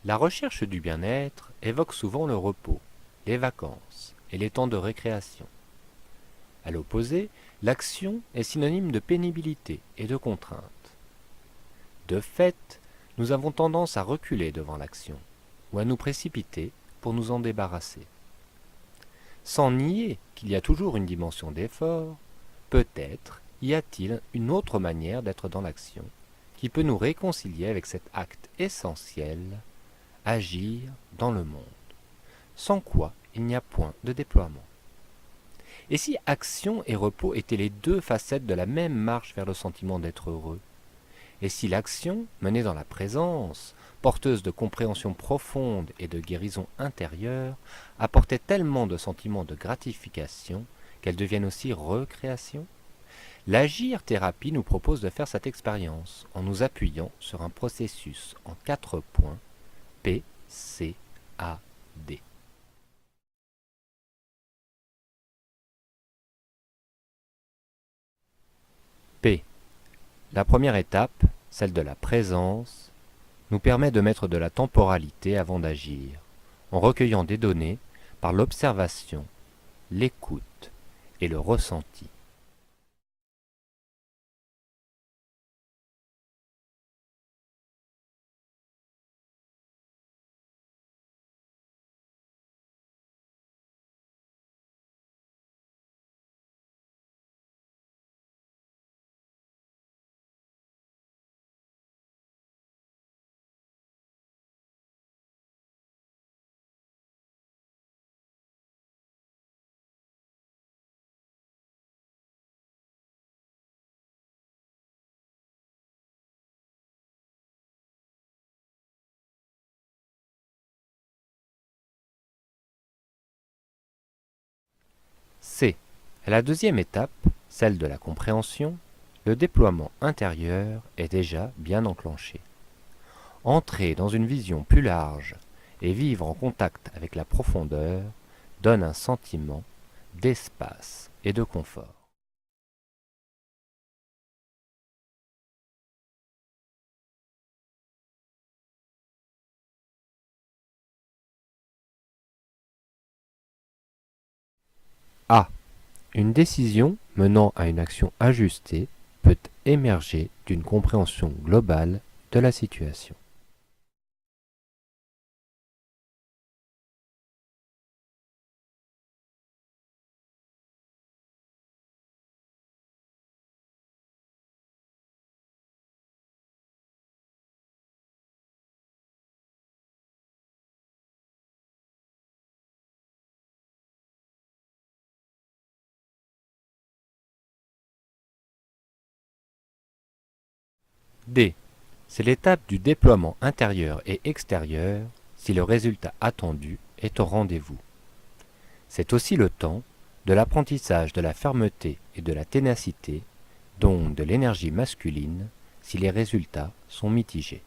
La recherche du bien-être évoque souvent le repos, les vacances et les temps de récréation. À l'opposé, l'action est synonyme de pénibilité et de contrainte. De fait, nous avons tendance à reculer devant l'action, ou à nous précipiter pour nous en débarrasser. Sans nier qu'il y a toujours une dimension d'effort, peut-être y a-t-il une autre manière d'être dans l'action qui peut nous réconcilier avec cet acte essentiel, agir dans le monde, sans quoi il n'y a point de déploiement. Et si action et repos étaient les deux facettes de la même marche vers le sentiment d'être heureux? Et si l'action, menée dans la présence, porteuse de compréhension profonde et de guérison intérieure, apportait tellement de sentiments de gratification qu'elle devienne aussi recréation? L'Agir Thérapie nous propose de faire cette expérience en nous appuyant sur un processus en 4 points P, C, A, D. P. La première étape, celle de la présence, nous permet de mettre de la temporalité avant d'agir, en recueillant des données par l'observation, l'écoute et le ressenti. C. À la deuxième étape, celle de la compréhension, le déploiement intérieur est déjà bien enclenché. Entrer dans une vision plus large et vivre en contact avec la profondeur donne un sentiment d'espace et de confort. A. Une décision menant à une action ajustée peut émerger d'une compréhension globale de la situation. D. C'est l'étape du déploiement intérieur et extérieur si le résultat attendu est au rendez-vous. C'est aussi le temps de l'apprentissage de la fermeté et de la ténacité, donc de l'énergie masculine, si les résultats sont mitigés.